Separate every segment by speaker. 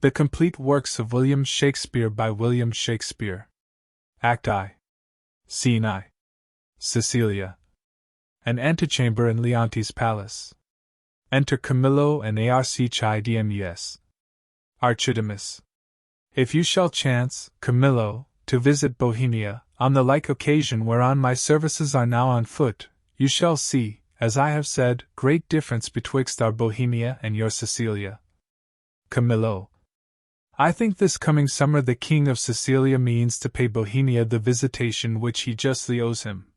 Speaker 1: The Complete Works of William Shakespeare by William Shakespeare. Act I. Scene I. Cecilia. An antechamber in Leontes' palace. Enter Camillo and Archidmus. Archidamus. If you shall chance, Camillo, to visit Bohemia, on the like occasion whereon my services are now on foot, you shall see, as I have said, great difference betwixt our Bohemia and your Cecilia. Camillo. I think this coming summer the King of Sicilia means to pay Bohemia the visitation which he justly owes him.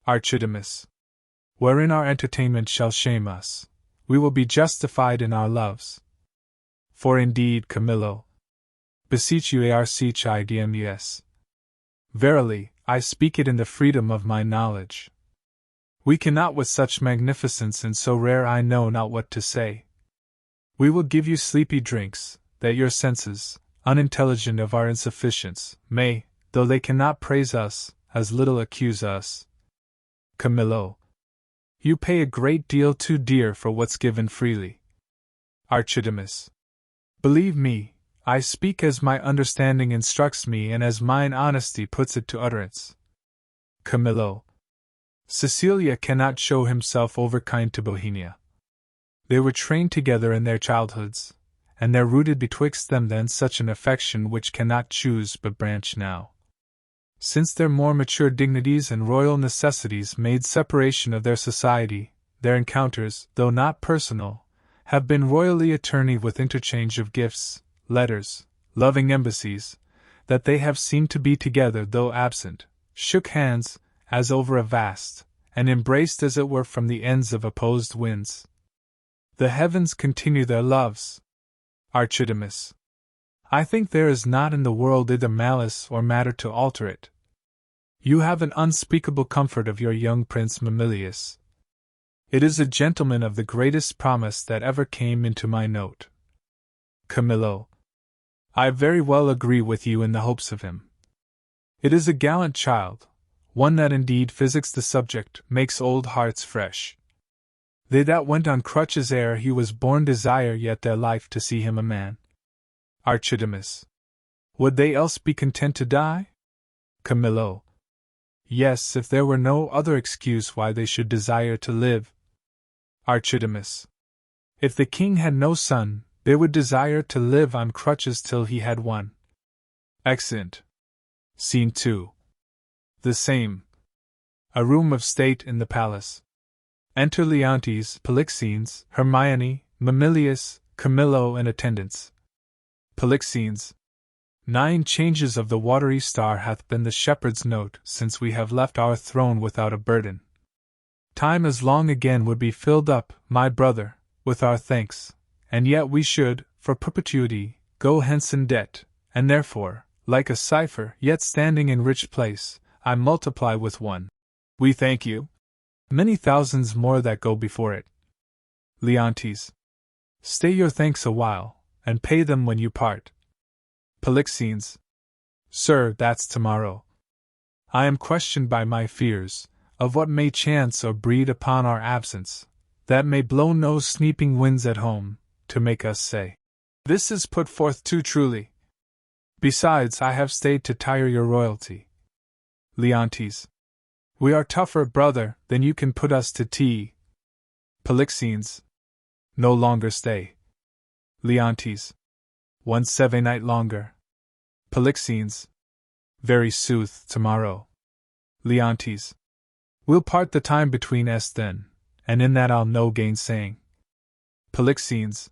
Speaker 1: Archidamus. Wherein our entertainment shall shame us, we will be justified in our loves. For indeed, Camillo, beseech you Archidmus. Verily, I speak it in the freedom of my knowledge. We cannot with such magnificence and so rare I know not what to say. We will give you sleepy drinks, that your senses, unintelligent of our insufficience, may, though they cannot praise us, as little accuse us. Camillo. You pay a great deal too dear for what's given freely. Archidamus. Believe me, I speak as my understanding instructs me and as mine honesty puts it to utterance. Camillo. Cecilia cannot show himself overkind to Bohemia. They were trained together in their childhoods, and there rooted betwixt them then such an affection which cannot choose but branch now. Since their more mature dignities and royal necessities made separation of their society, their encounters, though not personal, have been royally attorneyed with interchange of gifts, letters, loving embassies, that they have seemed to be together though absent, shook hands, as over a vast, and embraced as it were from the ends of opposed winds. The heavens continue their loves. Archidamus. I think there is not in the world either malice or matter to alter it. You have an unspeakable comfort of your young Prince Mamillius. It is a gentleman of the greatest promise that ever came into my note. Camillo. I very well agree with you in the hopes of him. It is a gallant child, one that indeed physics the subject, makes old hearts fresh. They that went on crutches ere he was born desire yet their life to see him a man. Archidamus. Would they else be content to die? Camillo. Yes, if there were no other excuse why they should desire to live. Archidamus. If the king had no son, they would desire to live on crutches till he had one. Exeunt. Scene 2. The same. A room of state in the palace. Enter Leontes, Polixenes, Hermione, Mamillius, Camillo, and attendants. Polixenes. 9 changes of the watery star hath been the shepherd's note since we have left our throne without a burden. Time as long again would be filled up, my brother, with our thanks, and yet we should, for perpetuity, go hence in debt, and therefore, like a cipher yet standing in rich place, I multiply with 1. We thank you. Many thousands more that go before it. Leontes. Stay your thanks a while, and pay them when you part. Polixenes. Sir, that's tomorrow. I am questioned by my fears, of what may chance or breed upon our absence, that may blow no sneaping winds at home, to make us say, this is put forth too truly. Besides, I have stayed to tire your royalty. Leontes. We are tougher, brother, than you can put us to tea. Polixenes. No longer stay. Leontes. 1 sevennight longer. Polixenes. Very sooth, tomorrow. Leontes. We'll part the time between us then, and in that I'll no gainsaying. Polixenes.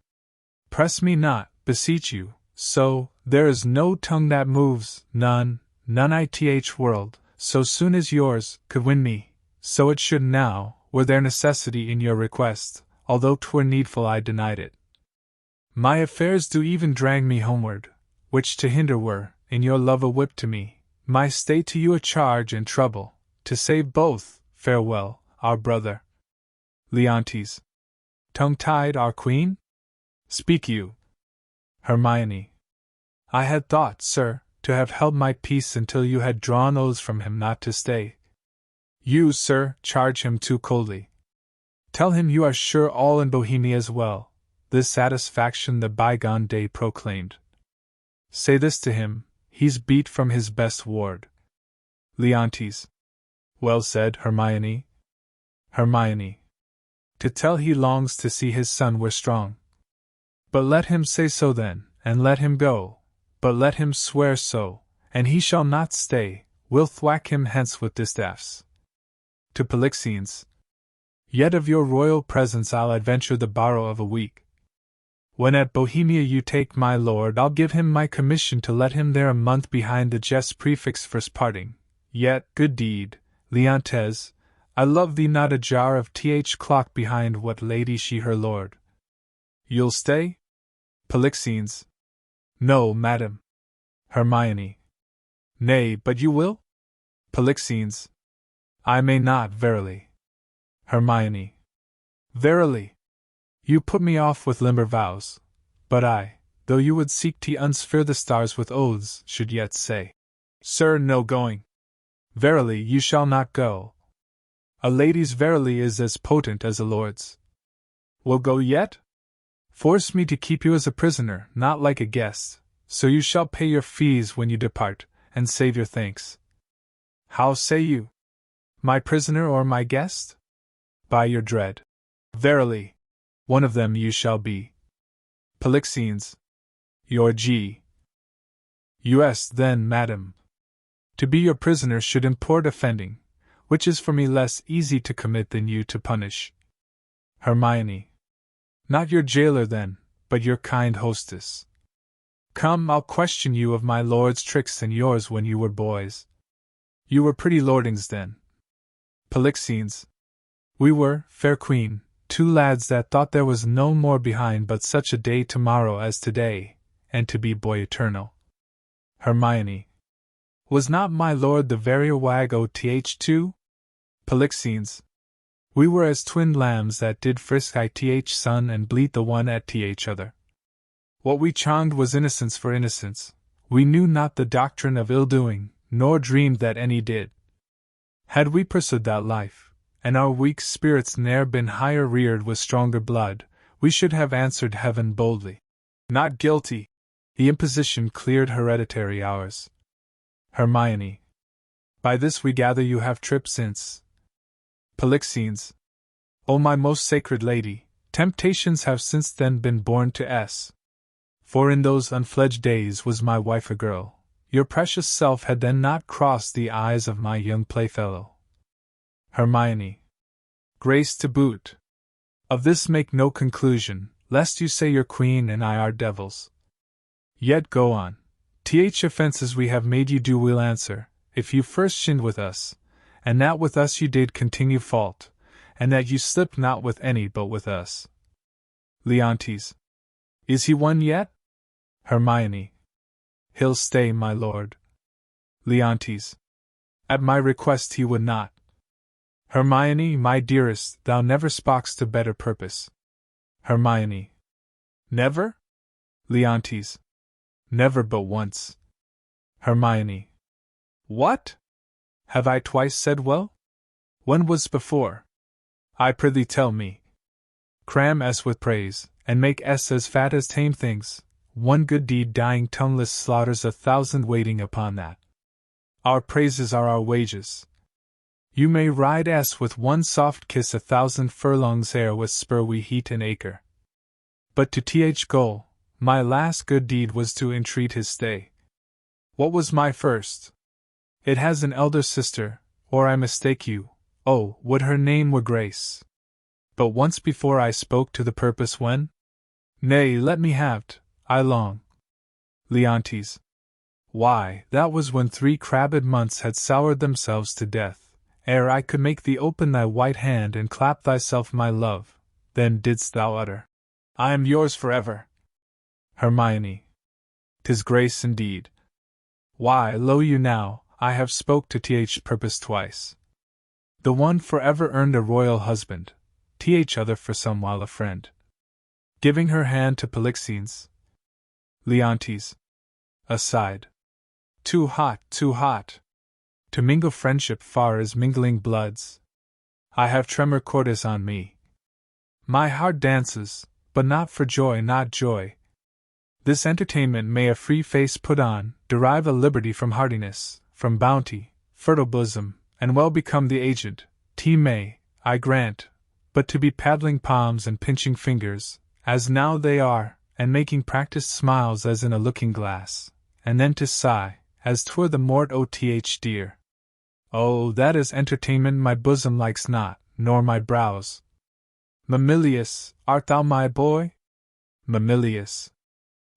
Speaker 1: Press me not, beseech you, so, there is no tongue that moves, none ith world, so soon as yours, could win me, so it should now, were there necessity in your request, although 'twere needful I denied it. My affairs do even drag me homeward, which to hinder were, in your love a whip to me, my stay to you a charge and trouble, to save both, farewell, our brother. Leontes. Tongue-tied, our queen? Speak you. Hermione. I had thought, sir, to have held my peace until you had drawn oaths from him not to stay. You, sir, charge him too coldly. Tell him you are sure all in Bohemia is well, this satisfaction the bygone day proclaimed. Say this to him, he's beat from his best ward. Leontes. Well said, Hermione. Hermione. To tell he longs to see his son were strong. But let him say so then, and let him go, but let him swear so, and he shall not stay, we'll thwack him hence with distaffs. To Polixenes. Yet of your royal presence I'll adventure the borrow of a week. When at Bohemia you take my lord, I'll give him my commission to let him there a month behind the jest prefix first parting. Yet, good deed, Leontes, I love thee not a jar of clock behind what lady she her lord. You'll stay? Polixenes. No, madam. Hermione. Nay, but you will? Polixenes. I may not, verily. Hermione. Verily. You put me off with limber vows, but I, though you would seek to unsphere the stars with oaths, should yet say, Sir, no going. Verily, you shall not go. A lady's verily is as potent as a lord's. Will go yet? Force me to keep you as a prisoner, not like a guest, so you shall pay your fees when you depart, and save your thanks. How say you? My prisoner or my guest? By your dread. Verily, one of them you shall be. Polixenes. Your G. US then, madam. To be your prisoner should import offending, which is for me less easy to commit than you to punish. Hermione. Not your jailer then, but your kind hostess. Come, I'll question you of my lord's tricks and yours when you were boys. You were pretty lordings then. Polixenes. We were, fair queen, two lads that thought there was no more behind but such a day tomorrow as today, and to be boy eternal. Hermione. Was not my lord the very wag oth too? Polixenes. We were as twin lambs that did frisk ith son and bleat the one at other. What we charmed was innocence for innocence, we knew not the doctrine of ill-doing, nor dreamed that any did. Had we pursued that life, and our weak spirits ne'er been higher reared with stronger blood, we should have answered heaven boldly. Not guilty. The imposition cleared hereditary ours. Hermione. By this we gather you have tripped since. Polixenes. O my most sacred lady, temptations have since then been born to s. For in those unfledged days was my wife a girl, your precious self had then not crossed the eyes of my young playfellow. Hermione. Grace to boot. Of this make no conclusion, lest you say your queen and I are devils. Yet go on. Offenses we have made you do we'll answer, if you first sinned with us, and that with us you did continue fault, and that you slipped not with any but with us. Leontes. Is he one yet? Hermione. He'll stay, my lord. Leontes. At my request he would not. Hermione, my dearest, thou never spokest to better purpose. Hermione. Never? Leontes. Never but once. Hermione. What? Have I twice said well? When was before? I prithee tell me. Cram s with praise, and make s as fat as tame things. One good deed dying tongueless slaughters 1,000 waiting upon that. Our praises are our wages. You may ride s with one soft kiss 1,000 furlongs ere with spur we heat an acre. But to goal, my last good deed was to entreat his stay. What was my first? It has an elder sister, or I mistake you. Oh, would her name were Grace! But once before I spoke to the purpose when? Nay, let me have't, I long. Leontes. Why, that was when 3 crabbed months had soured themselves to death, ere I could make thee open thy white hand and clap thyself my love, then didst thou utter, I am yours forever. Hermione. 'Tis Grace indeed. Why, lo you now, I have spoke to purpose twice. The one forever earned a royal husband, other for some while a friend. Giving her hand to Polixenes. Leontes. Aside. Too hot, too hot. To mingle friendship far as mingling bloods. I have tremor cordis on me. My heart dances, but not for joy, not joy. This entertainment may a free face put on, derive a liberty from heartiness, from bounty, fertile bosom, and well become the agent. May, I grant, but to be paddling palms and pinching fingers, as now they are, and making practised smiles as in a looking-glass, and then to sigh, as 'twere the mort dear. Oh, that is entertainment my bosom likes not, nor my brows. Mamilius, art thou my boy? Mamilius.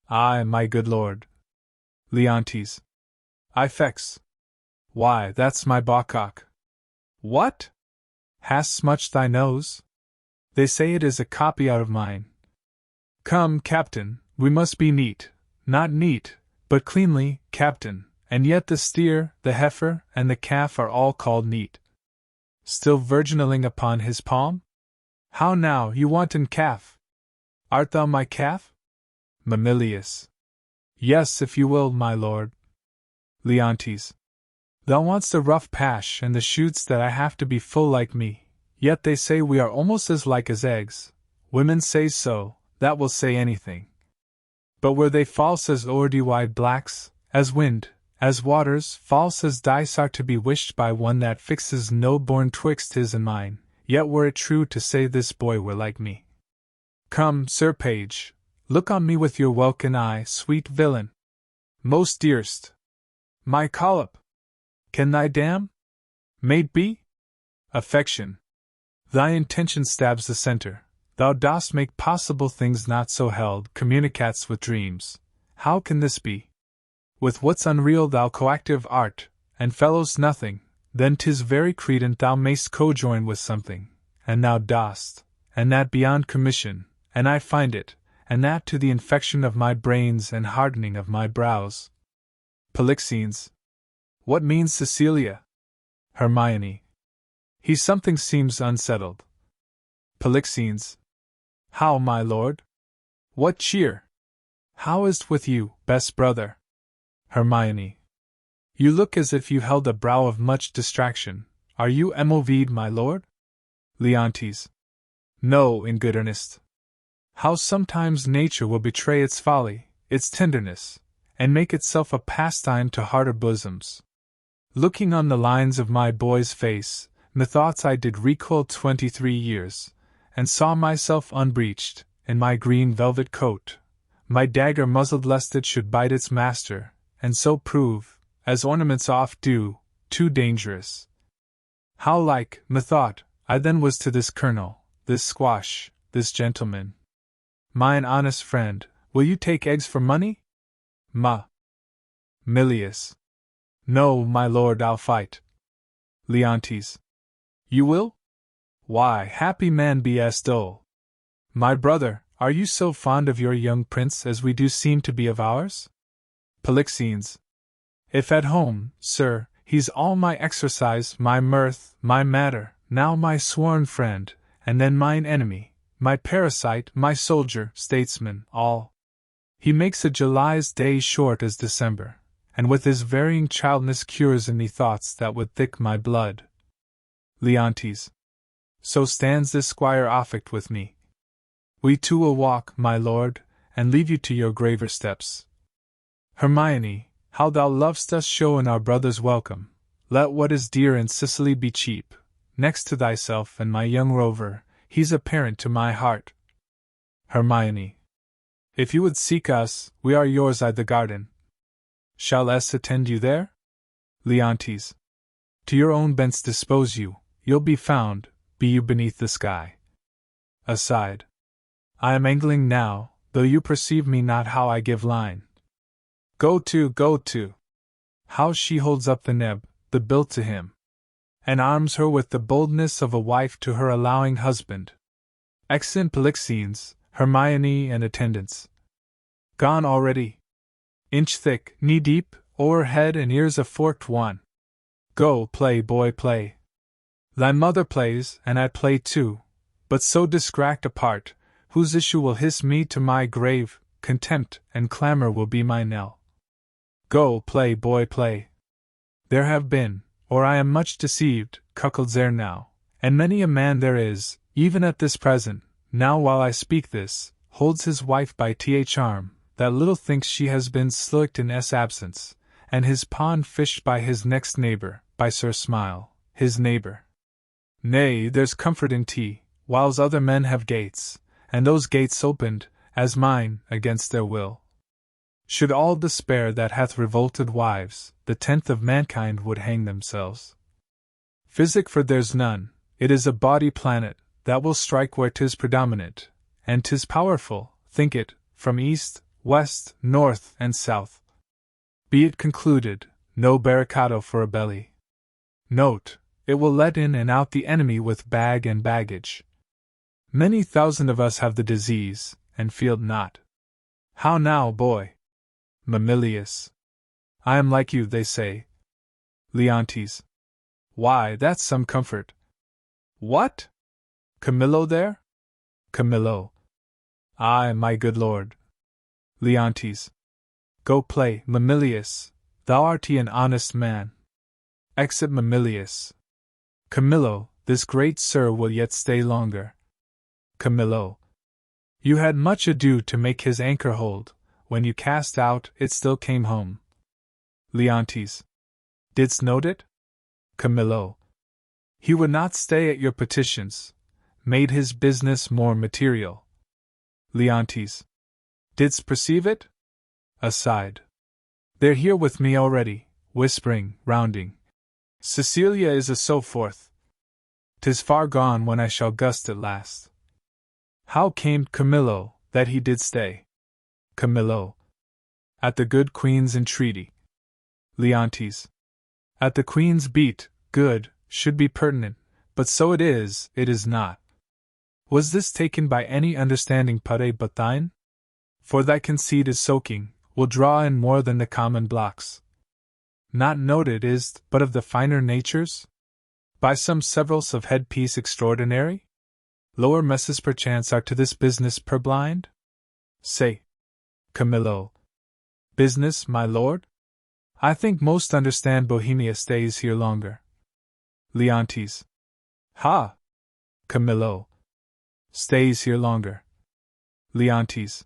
Speaker 1: Ay, my good lord. Leontes. I fex. Why, that's my bawcock. What? Hast smutched thy nose? They say it is a copy out of mine. Come, captain, we must be neat, not neat, but cleanly, captain, and yet the steer, the heifer, and the calf are all called neat. Still virginaling upon his palm? How now, you wanton calf? Art thou my calf? Mamilius. Yes, if you will, my lord. Leontes. Thou want'st the rough pash and the shoots that I have to be full like me, yet they say we are almost as like as eggs. Women say so, that will say anything. But were they false as ordy-wide blacks, as wind, as waters, false as dice are to be wished by one that fixes no bourne twixt his and mine, yet were it true to say this boy were like me. Come, sir page, look on me with your welkin eye, sweet villain. Most dearest. My collop. Can thy dam? Mate be? Affection. Thy intention stabs the centre. Thou dost make possible things not so held, communicats with dreams. How can this be? With what's unreal thou coactive art, and fellows nothing, then 'tis very credent thou mayst cojoin with something, and thou dost, and that beyond commission, and I find it, and that to the infection of my brains and hardening of my brows. Polixenes. What means Cecilia? Hermione. He something seems unsettled. Polixenes. How, my lord? What cheer? How is't with you, best brother? Hermione. You look as if you held a brow of much distraction. Are you moved, my lord? Leontes. No, in good earnest. How sometimes nature will betray its folly, its tenderness, and make itself a pastime to harder bosoms. Looking on the lines of my boy's face, methoughts I did recoil 23 years, and saw myself unbreeched, in my green velvet coat, my dagger muzzled lest it should bite its master, and so prove, as ornaments oft do, too dangerous. How like, methought, I then was to this colonel, this squash, this gentleman. Mine honest friend, will you take eggs for money? Milius. No, my lord, I'll fight. Leontes. You will? Why, happy man be as dull. My brother, are you so fond of your young prince as we do seem to be of ours? Polixenes. If at home, sir, he's all my exercise, my mirth, my matter, now my sworn friend, and then mine enemy, my parasite, my soldier, statesman, all. He makes a July's day short as December, and with his varying childness cures in me thoughts that would thick my blood. Leontes. So stands this squire affect with me. We two will walk, my lord, and leave you to your graver steps. Hermione, how thou lov'st us show in our brother's welcome. Let what is dear in Sicily be cheap. Next to thyself and my young rover, he's a parent to my heart. Hermione. If you would seek us, we are yours I the garden. Shall S attend you there? Leontes. To your own bents dispose you, you'll be found, be you beneath the sky. Aside. I am angling now, though you perceive me not how I give line. Go to. How she holds up the neb, the bill to him, and arms her with the boldness of a wife to her allowing husband. Exeunt Polixenes, Hermione and attendants. Gone already. Inch thick, knee deep, o'er head and ears a forked one. Go, play, boy, play. Thy mother plays, and I play too, but so distract apart, whose issue will hiss me to my grave, contempt and clamor will be my knell. Go, play, boy, play. There have been, or I am much deceived, cuckolds ere now, and many a man there is, even at this present, now while I speak this, holds his wife by th arm, that little thinks she has been slicked in absence, and his pond fished by his next neighbor, by Sir Smile, his neighbor. Nay, there's comfort in tea, whiles other men have gates, and those gates opened, as mine, against their will. Should all despair that hath revolted wives, the 10th of mankind would hang themselves. Physic, for there's none, it is a bawdy planet, that will strike where 'tis predominant, and 'tis powerful, think it, from east, west, north, and south. Be it concluded, no barricado for a belly. Note, it will let in and out the enemy with bag and baggage. Many thousand of us have the disease, and feel it not. How now, boy? Mamilius. I am like you, they say. Leontes. Why, that's some comfort. What? Camillo there? Camillo. Ay, my good lord. Leontes. Go play, Mamilius, thou art an honest man. Exit Mamilius. Camillo, this great sir will yet stay longer. Camillo. You had much ado to make his anchor hold, when you cast out, it still came home. Leontes. Didst note it? Camillo. He would not stay at your petitions, made his business more material. Leontes. Didst perceive it? Aside. They're here with me already, whispering, rounding. Cecilia is a so forth. 'Tis far gone when I shall gust at last. How came Camillo, that he did stay? Camillo. At the good Queen's entreaty. Leontes. At the Queen's beat, good, should be pertinent, but so it is not. Was this taken by any understanding putty but thine? For thy conceit is soaking, will draw in more than the common blocks. Not noted is't, but of the finer natures? By some severals of headpiece extraordinary? Lower messes perchance are to this business purblind? Say. Camillo. Business, my lord? I think most understand Bohemia stays here longer. Leontes. Ha! Camillo. Stays here longer. Leontes.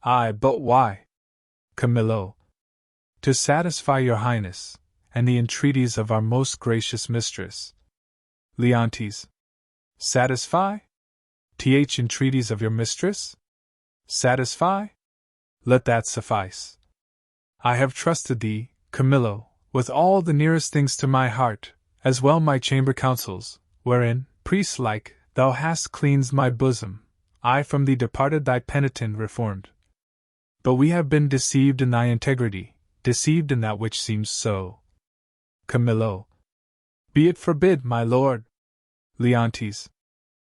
Speaker 1: Ay, but why? Camillo. To satisfy your highness, and the entreaties of our most gracious mistress. Leontes. Satisfy? Entreaties of your mistress? Satisfy? Let that suffice. I have trusted thee, Camillo, with all the nearest things to my heart, as well my chamber councils, wherein, priest-like, thou hast cleansed my bosom, I from thee departed thy penitent reformed. But we have been deceived in thy integrity, deceived in that which seems so. Camillo. Be it forbid, my lord. Leontes.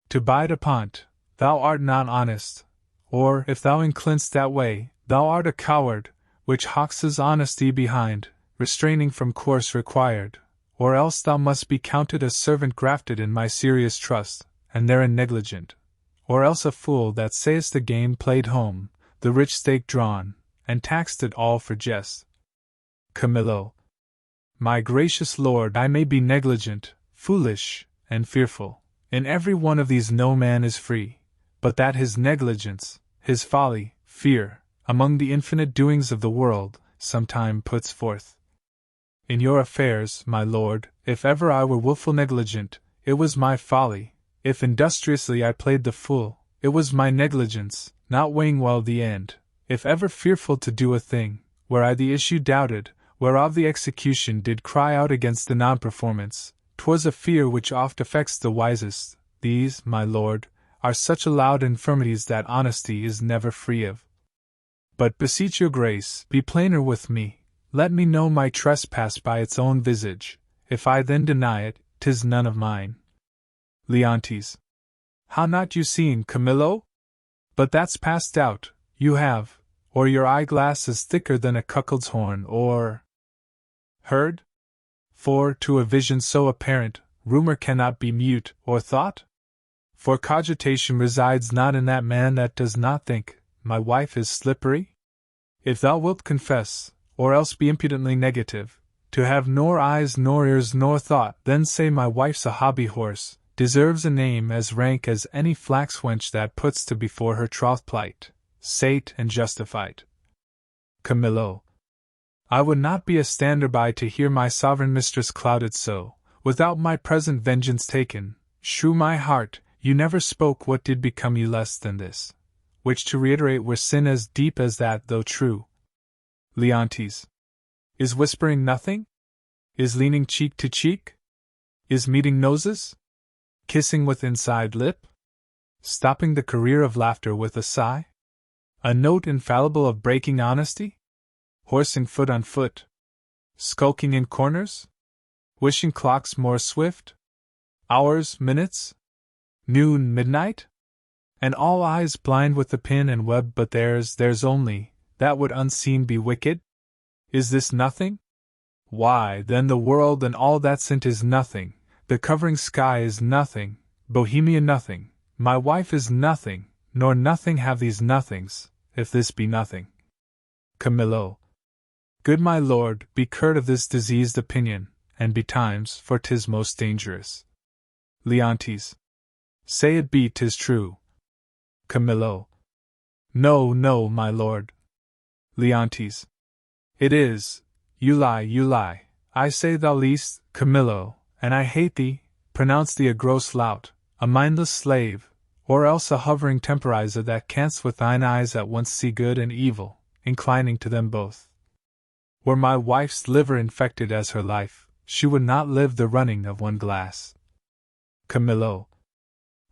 Speaker 1: To bide upon't, thou art not honest, or, if thou inclinst that way, thou art a coward, which hawks his honesty behind, restraining from course required, or else thou must be counted a servant grafted in my serious trust, and therein negligent, or else a fool that sayest the game played home, the rich stake drawn, and taxed it all for jest. Camillo. My gracious lord, I may be negligent, foolish, and fearful. In every one of these no man is free, but that his negligence, his folly, fear, among the infinite doings of the world, sometime puts forth. In your affairs, my lord, if ever I were wilful negligent, it was my folly; if industriously I played the fool, it was my negligence, not weighing well the end; if ever fearful to do a thing, where I the issue doubted, whereof the execution did cry out against the non-performance, 'twas a fear which oft affects the wisest. These, my lord, are such allowed infirmities that honesty is never free of. But beseech your grace, be plainer with me, let me know my trespass by its own visage, if I then deny it, 'tis none of mine. Leontes. How not you seen, Camillo? But that's past doubt, you have, or your eyeglass is thicker than a cuckold's horn, or heard? For, to a vision so apparent, rumor cannot be mute, or thought? For cogitation resides not in that man that does not think, my wife is slippery? If thou wilt confess, or else be impudently negative, to have nor eyes nor ears nor thought, then say my wife's a hobby horse, deserves a name as rank as any flax wench that puts to before her troth plight, sate and justified. Camillo. I would not be a stander-by to hear my sovereign mistress clouded so, without my present vengeance taken. Shrew my heart, you never spoke what did become you less than this, which to reiterate were sin as deep as that though true. Leontes. Is whispering nothing? Is leaning cheek to cheek? Is meeting noses? Kissing with inside lip? Stopping the career of laughter with a sigh? A note infallible of breaking honesty? Horsing foot on foot? Skulking in corners? Wishing clocks more swift? Hours, minutes? Noon, midnight? And all eyes blind with the pin and web, but there's only, that would unseen be wicked? Is this nothing? Why, then the world and all that's in't is nothing, the covering sky is nothing, Bohemia nothing, my wife is nothing, nor nothing have these nothings, if this be nothing. Camillo. Good my lord, be curt of this diseased opinion, and betimes, for 'tis most dangerous. Leontes. Say it be 'tis true. Camillo. No, no, my lord. Leontes. It is. You lie, I say thou liest, Camillo, and I hate thee, pronounce thee a gross lout, a mindless slave, or else a hovering temporizer that canst with thine eyes at once see good and evil, inclining to them both. Were my wife's liver infected as her life, she would not live the running of one glass. Camillo.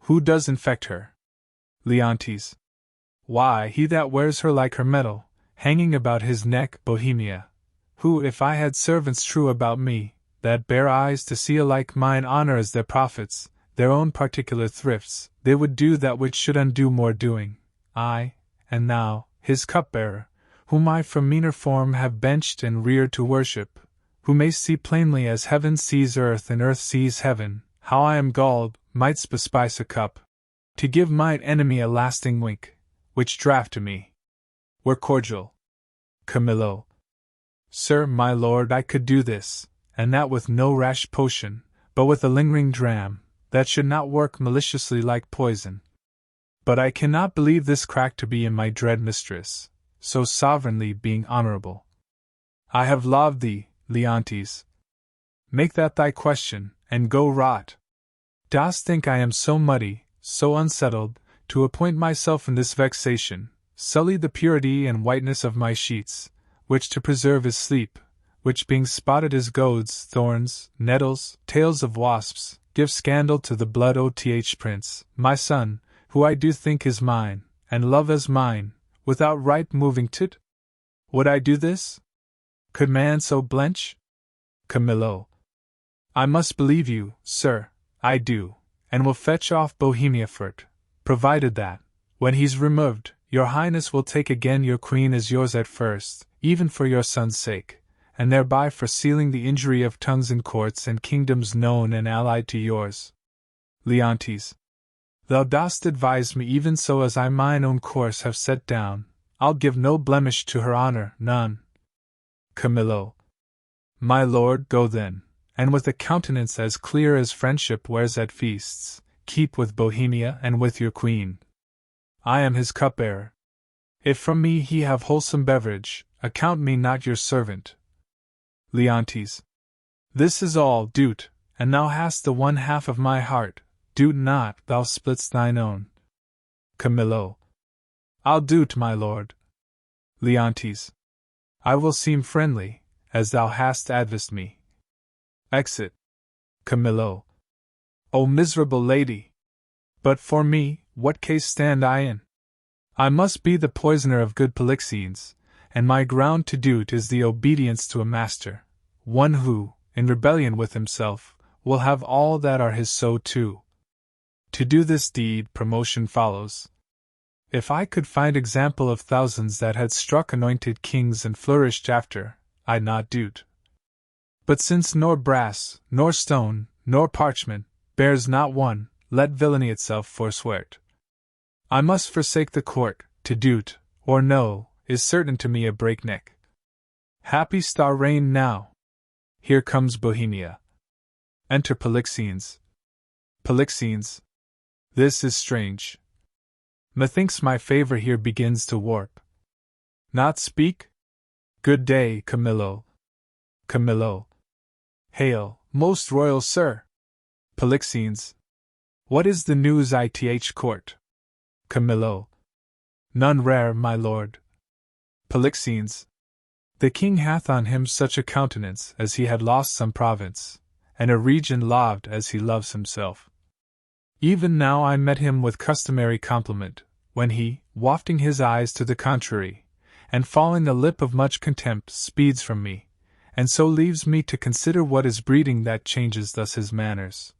Speaker 1: Who does infect her? Leontes. Why, he that wears her like her metal, hanging about his neck, Bohemia, who, if I had servants true about me, that bear eyes to see alike mine honor as their profits, their own particular thrifts, they would do that which should undo more doing. I, and thou, his cupbearer, whom I from meaner form have benched and reared to worship, who may see plainly as heaven sees earth and earth sees heaven, how I am galled, mightst bespice a cup, to give mine enemy a lasting wink, which draught to me were cordial. Camillo. Sir, my lord, I could do this, and that with no rash potion, but with a lingering dram, that should not work maliciously like poison. But I cannot believe this crack to be in my dread mistress, so sovereignly being honorable. I have loved thee, Leontes. Make that thy question, and go rot. Dost think I am so muddy, so unsettled, to appoint myself in this vexation, sully the purity and whiteness of my sheets, which to preserve is sleep, which being spotted as goads, thorns, nettles, tails of wasps, give scandal to the blood oth prince, my son, who I do think is mine, and love as mine, without right moving to't? Would I do this? Could man so blench? Camillo. I must believe you, sir, I do, and will fetch off Bohemia for't, provided that, when he's removed, your highness will take again your queen as yours at first, even for your son's sake, and thereby for sealing the injury of tongues in courts and kingdoms known and allied to yours. Leontes. Thou dost advise me even so as I mine own course have set down, I'll give no blemish to her honor, none. Camillo. My lord, go then, and with a countenance as clear as friendship wears at feasts, keep with Bohemia and with your queen. I am his cupbearer. If from me he have wholesome beverage, account me not your servant. Leontes. This is all, do't, and thou hast the one half of my heart, do't not, thou splitst thine own. Camillo. I'll do't, my lord. Leontes. I will seem friendly, as thou hast advised me. Exit. Camillo. O miserable lady! But for me, what case stand I in? I must be the poisoner of good Polixenes, and my ground to do't is the obedience to a master, one who, in rebellion with himself, will have all that are his so too. To do this deed, promotion follows. If I could find example of thousands that had struck anointed kings and flourished after, I'd not do't. But since nor brass, nor stone, nor parchment, bears not one, let villainy itself forswear't. I must forsake the court, to do't, or no, is certain to me a breakneck. Happy star reign now! Here comes Bohemia. Enter Polixenes. Polixenes. This is strange. Methinks my favor here begins to warp. Not speak? Good day, Camillo. Camillo. Hail, most royal sir. Polixenes. What is the news ith court? Camillo. None rare, my lord. Polixenes. The king hath on him such a countenance as he had lost some province, and a region loved as he loves himself. Even now I met him with customary compliment, when he, wafting his eyes to the contrary, and falling the lip of much contempt, speeds from me, and so leaves me to consider what is breeding that changes thus his manners.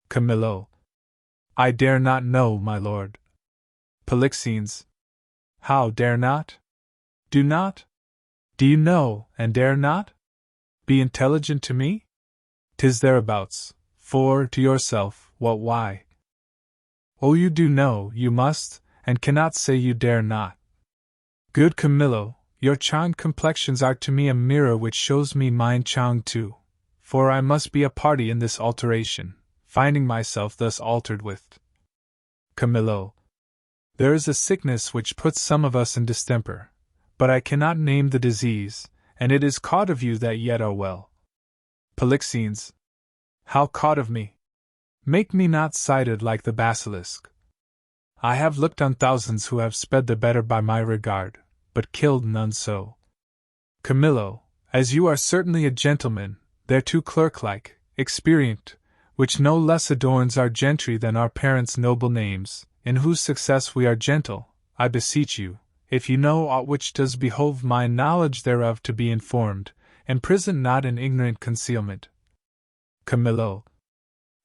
Speaker 1: Camillo. I dare not know, my lord. Polixenes. How dare not? Do not? Do you know, and dare not? Be intelligent to me? 'Tis thereabouts, for, to yourself, what why? Oh, you do know, you must, and cannot say you dare not. Good Camillo, your charmed complexions are to me a mirror which shows me mine charmed too, for I must be a party in this alteration, finding myself thus altered with. Camillo. There is a sickness which puts some of us in distemper, but I cannot name the disease, and it is caught of you that yet are well. Polixenes. How caught of me? Make me not sighted like the basilisk. I have looked on thousands who have sped the better by my regard, but killed none so. Camillo, as you are certainly a gentleman, thereto clerk-like, experienced, which no less adorns our gentry than our parents' noble names, in whose success we are gentle, I beseech you, if you know aught which does behove my knowledge thereof to be informed, imprison not in ignorant concealment. Camillo.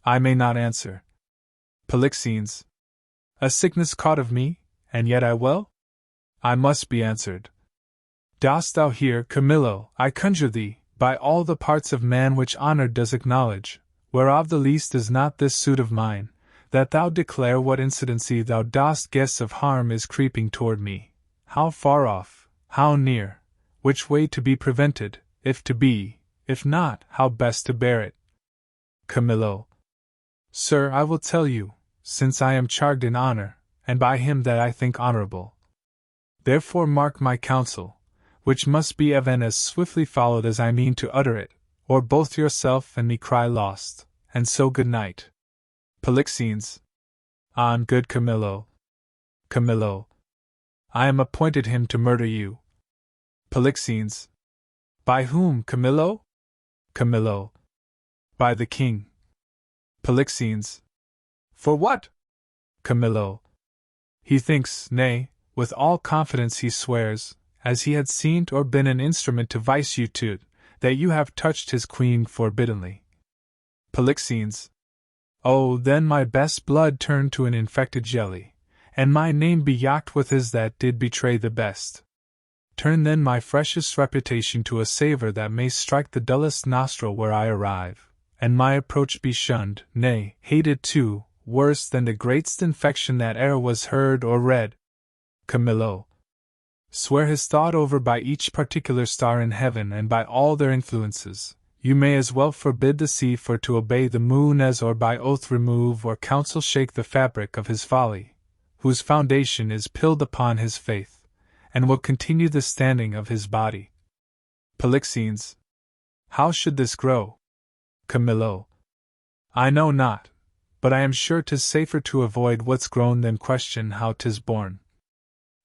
Speaker 1: I may not answer. Polixenes. A sickness caught of me, and yet I well? I must be answered. Dost thou hear, Camillo, I conjure thee, by all the parts of man which honor does acknowledge, whereof the least is not this suit of mine, that thou declare what incidency thou dost guess of harm is creeping toward me, how far off, how near, which way to be prevented, if to be, if not, how best to bear it. Camillo. Sir, I will tell you, since I am charged in honor, and by him that I think honorable. Therefore mark my counsel, which must be even as swiftly followed as I mean to utter it, or both yourself and me cry lost, and so good night. Polixenes. On, good Camillo. Camillo. I am appointed him to murder you. Polixenes. By whom, Camillo? Camillo. By the king. Polixenes. For what? Camillo. He thinks, nay, with all confidence he swears, as he had seen or been an instrument to vice you to, that you have touched his queen forbiddenly. Polixenes. Oh, then my best blood turn to an infected jelly, and my name be yacked with his that did betray the best. Turn then my freshest reputation to a savour that may strike the dullest nostril where I arrive, and my approach be shunned, nay, hated too, worse than the greatest infection that e'er was heard or read. Camillo. Swear his thought over by each particular star in heaven and by all their influences. You may as well forbid the sea for to obey the moon as or by oath remove or counsel shake the fabric of his folly, whose foundation is pilled upon his faith, and will continue the standing of his body. Polixenes. How should this grow? Camillo. I know not, but I am sure 'tis safer to avoid what's grown than question how 'tis born.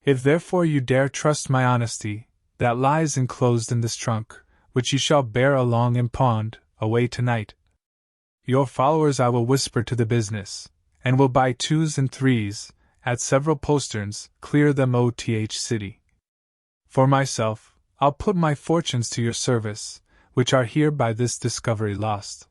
Speaker 1: If therefore you dare trust my honesty, that lies enclosed in this trunk, which you shall bear along impawned, away tonight. Your followers I will whisper to the business, and will by twos and threes, at several posterns, clear them oth city. For myself, I'll put my fortunes to your service, which are here by this discovery lost.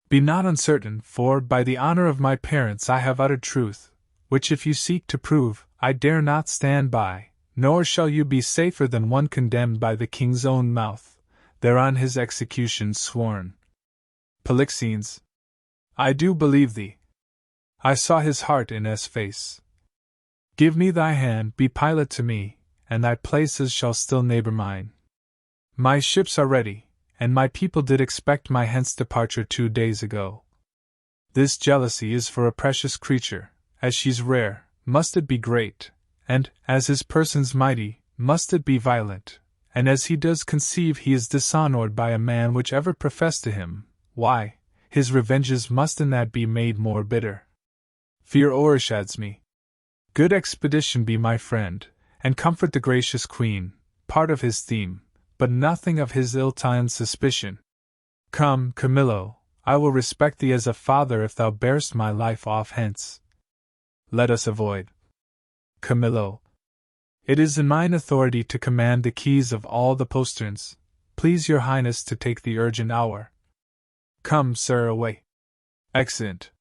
Speaker 1: Be not uncertain, for by the honor of my parents I have uttered truth, which if you seek to prove, I dare not stand by, nor shall you be safer than one condemned by the king's own mouth, thereon his execution sworn. Polixenes. I do believe thee. I saw his heart in his face. Give me thy hand, be pilot to me, and thy places shall still neighbor mine. My ships are ready, and my people did expect my hence departure 2 days ago. This jealousy is for a precious creature, as she's rare, must it be great, and, as his person's mighty, must it be violent, and as he does conceive he is dishonoured by a man which ever professed to him, why, his revenges must in that be made more bitter. Fear o'ershads me. Good expedition be my friend, and comfort the gracious queen, part of his theme, but nothing of his ill-timed suspicion. Come, Camillo, I will respect thee as a father if thou bear'st my life off hence. Let us avoid. Camillo. It is in mine authority to command the keys of all the posterns. Please your highness to take the urgent hour. Come, sir, away. Exeunt.